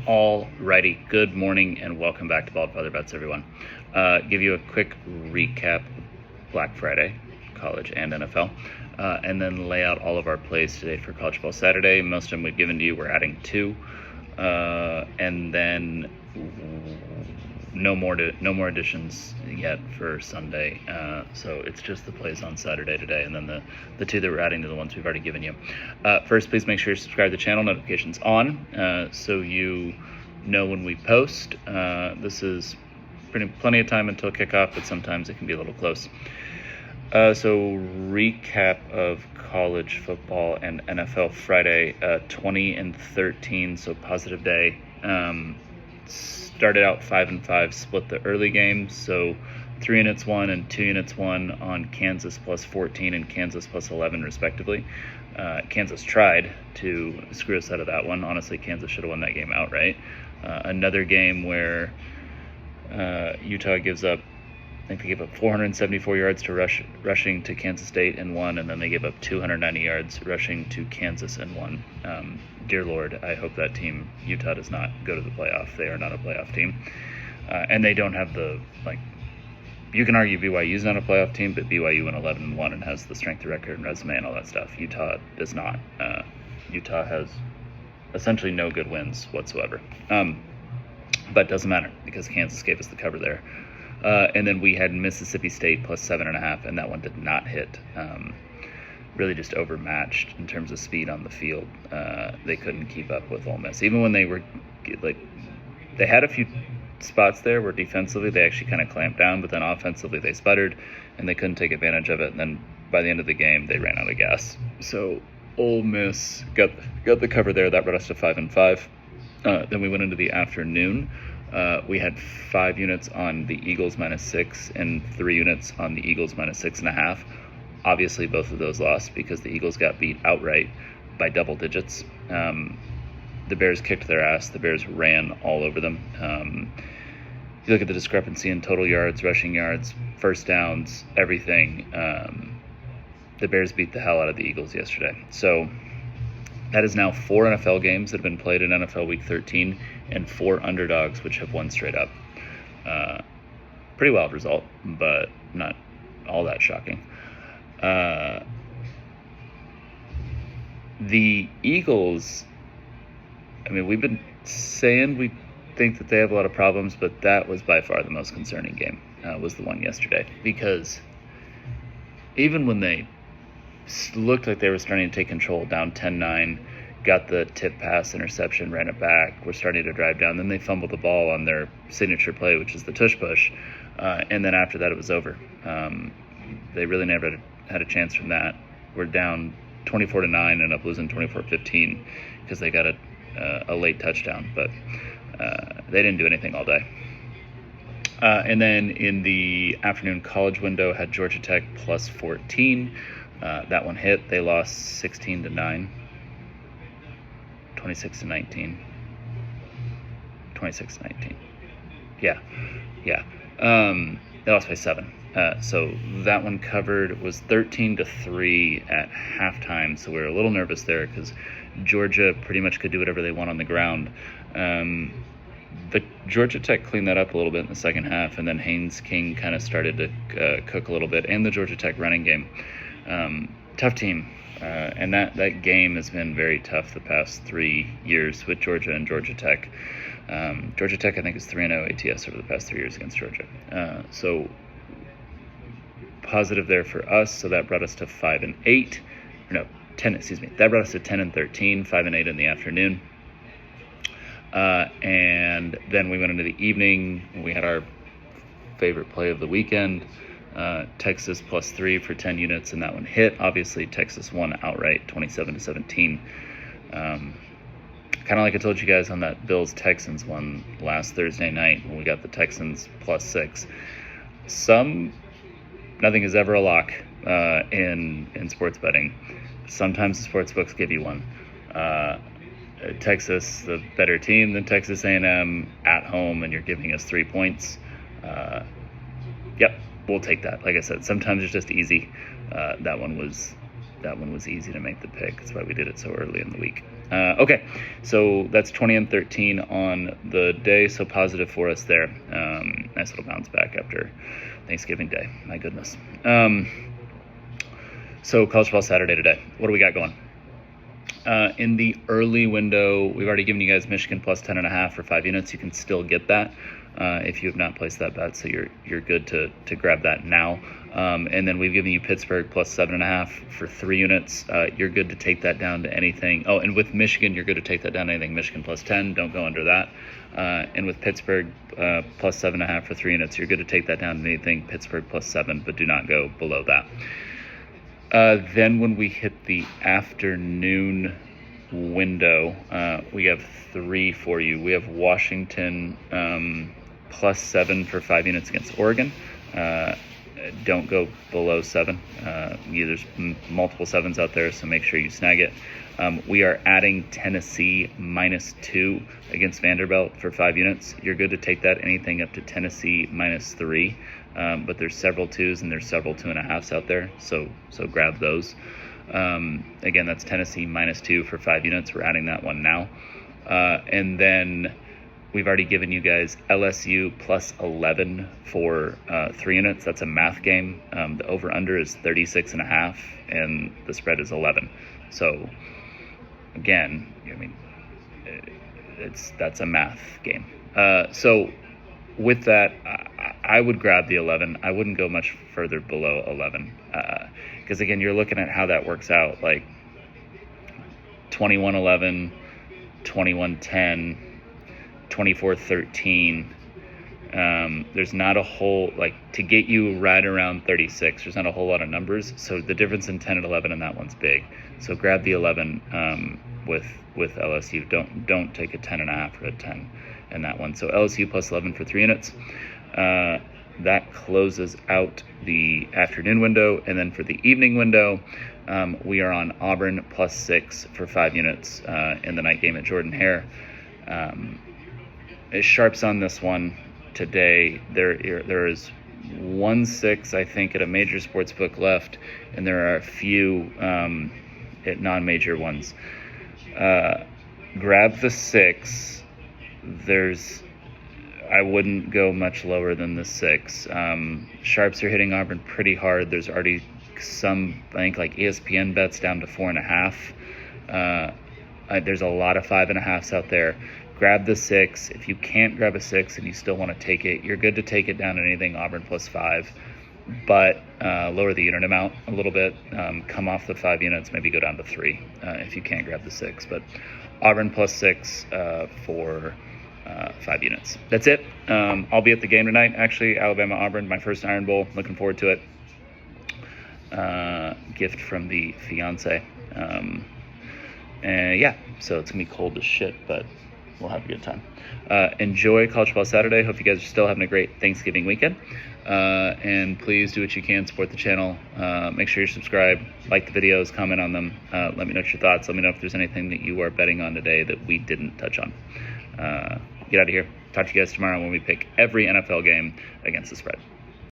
Alrighty, good morning and welcome back to Bald Feather Bets, everyone. Give you a quick recap of Black Friday, college and NFL, and then lay out all of our plays today for College Ball Saturday. Most of them we've given to you. We're adding two, and then no more additions yet for Sunday. So it's just the plays on Saturday today, and then the two that we're adding to the ones we've already given you. First, please make sure you subscribe to the channel, notifications on, so you know when we post. This is plenty of time until kickoff, but sometimes it can be a little close. So recap of college football and NFL Friday, 20-13, so positive day. Started out 5-5, split the early games, so 3 units won and 2 units won on Kansas plus 14 and Kansas plus 11 respectively. Kansas tried to screw us out of that one. Honestly, Kansas should have won that game outright. Another game where Utah gives up, I think they gave up 474 yards to rushing to Kansas State and won, and then they gave up 290 yards rushing to Kansas and won. Dear Lord, I hope that team, Utah, does not go to the playoff. They are not a playoff team. And they don't have you can argue BYU's not a playoff team, but BYU went 11-1 and has the strength of record and resume and all that stuff. Utah does not. Utah has essentially no good wins whatsoever. But it doesn't matter because Kansas gave us the cover there. And then we had Mississippi State plus 7.5, and that one did not hit. Really just overmatched in terms of speed on the field. They couldn't keep up with Ole Miss. Even when they were, they had a few spots there where defensively they actually kind of clamped down, but then offensively they sputtered, and they couldn't take advantage of it. And then by the end of the game, they ran out of gas. So Ole Miss got the cover there. That brought us to 5-5. Then we went into the afternoon. We had 5 units on the Eagles -6 and 3 units on the Eagles -6.5. Obviously, both of those lost because the Eagles got beat outright by double digits. The Bears kicked their ass. The Bears ran all over them. You look at the discrepancy in total yards, rushing yards, first downs, everything. The Bears beat the hell out of the Eagles yesterday. So that is now 4 NFL games that have been played in NFL Week 13 and 4 underdogs which have won straight up. Pretty wild result, but not all that shocking. The Eagles, I mean, we've been saying we think that they have a lot of problems, but that was by far the most concerning game, was the one yesterday. Because even when they looked like they were starting to take control, down 10-9, got the tip pass interception, ran it back, were starting to drive down. Then they fumbled the ball on their signature play, which is the tush push. And then after that, it was over. They really never had a chance from that. We're down 24-9 and ended up losing 24-15 because they got a late touchdown. But they didn't do anything all day. And then in the afternoon college window, had Georgia Tech plus 14. That one hit. They lost 16-9, 26-19, 26-19. Yeah. They lost by 7. So that one covered. Was 13-3 at halftime. So we were a little nervous there because Georgia pretty much could do whatever they want on the ground. But Georgia Tech cleaned that up a little bit in the second half, and then Haynes King kind of started to cook a little bit, and the Georgia Tech running game. Tough team, and that game has been very tough the past 3 years with Georgia and Georgia Tech. Georgia Tech, I think, is 3-0 ATS over the past 3 years against Georgia. So positive there for us. So that brought us to 5-8. No, 10. Excuse me. That brought us to 10-13, 5-8 in the afternoon. And then we went into the evening. We had our favorite play of the weekend. Texas plus 3 for 10 units, and that one hit. Obviously, Texas won outright, 27-17. Kind of like I told you guys on that Bills-Texans one last Thursday night when we got the Texans plus 6. Nothing is ever a lock in sports betting. Sometimes the sports books give you one. Texas, the better team than Texas A&M at home, and you're giving us 3 points. Yep, we'll take that. Like I said, sometimes it's just easy. That one was easy to make the pick. That's why we did it so early in the week. Okay, so that's 20 and 13 on the day, so positive for us there. Nice little bounce back after Thanksgiving Day. My goodness. So college football Saturday today. What do we got going? In the early window, we've already given you guys Michigan plus 10.5 for 5 units. You can still get that if you have not placed that bet, so you're good to grab that now. And then we've given you Pittsburgh plus 7.5 for 3 units. You're good to take that down to anything. Oh, and with Michigan, you're good to take that down to anything Michigan plus 10. Don't go under that. And with Pittsburgh plus 7.5 for 3 units, you're good to take that down to anything Pittsburgh plus 7, but do not go below that. Then when we hit the afternoon window, we have 3 for you. We have Washington plus 7 for 5 units against Oregon. Don't go below 7. There's multiple 7s out there, so make sure you snag it. We are adding Tennessee minus 2 against Vanderbilt for 5 units. You're good to take that anything up to Tennessee minus 3. But there's several 2s and there's several 2.5s out there, so grab those. Again, that's Tennessee minus 2 for 5 units. We're adding that one now. And then we've already given you guys LSU plus 11 for 3 units. That's a math game. The over-under is 36.5, and the spread is 11. So, again, I mean, that's a math game. So with that, I would grab the 11. I wouldn't go much further below 11. Because, again, you're looking at how that works out. Like 21-11, 21-10, 24-13. There's not a whole, like, to get you right around 36, there's not a whole lot of numbers. So the difference in 10 and 11 in that one's big. So grab the 11 with LSU. Don't take a 10.5 or a 10 in that one. So LSU plus 11 for 3 units. That closes out the afternoon window. And then for the evening window, we are on Auburn plus 6 for 5 units in the night game at Jordan-Hare. Sharps on this one today. There is 1-6, I think, at a major sports book left, and there are a few at non-major ones. Grab the 6. I wouldn't go much lower than the 6. Sharps are hitting Auburn pretty hard. There's already some, I think, like ESPN bets down to 4.5. There's a lot of 5.5s out there. Grab the 6. If you can't grab a 6 and you still want to take it, you're good to take it down to anything Auburn plus 5. But lower the unit amount a little bit. Come off the 5 units, maybe go down to 3 if you can't grab the 6. But Auburn plus 6 for 5 units. That's it. I'll be at the game tonight, actually. Alabama-Auburn, my first Iron Bowl. Looking forward to it. Gift from the fiance. And yeah, so it's going to be cold as shit, but we'll have a good time. Enjoy College Football Saturday. Hope you guys are still having a great Thanksgiving weekend. And please do what you can, support the channel. Make sure you're subscribed, like the videos, comment on them. Let me know your thoughts. Let me know if there's anything that you are betting on today that we didn't touch on. Get out of here. Talk to you guys tomorrow when we pick every NFL game against the spread.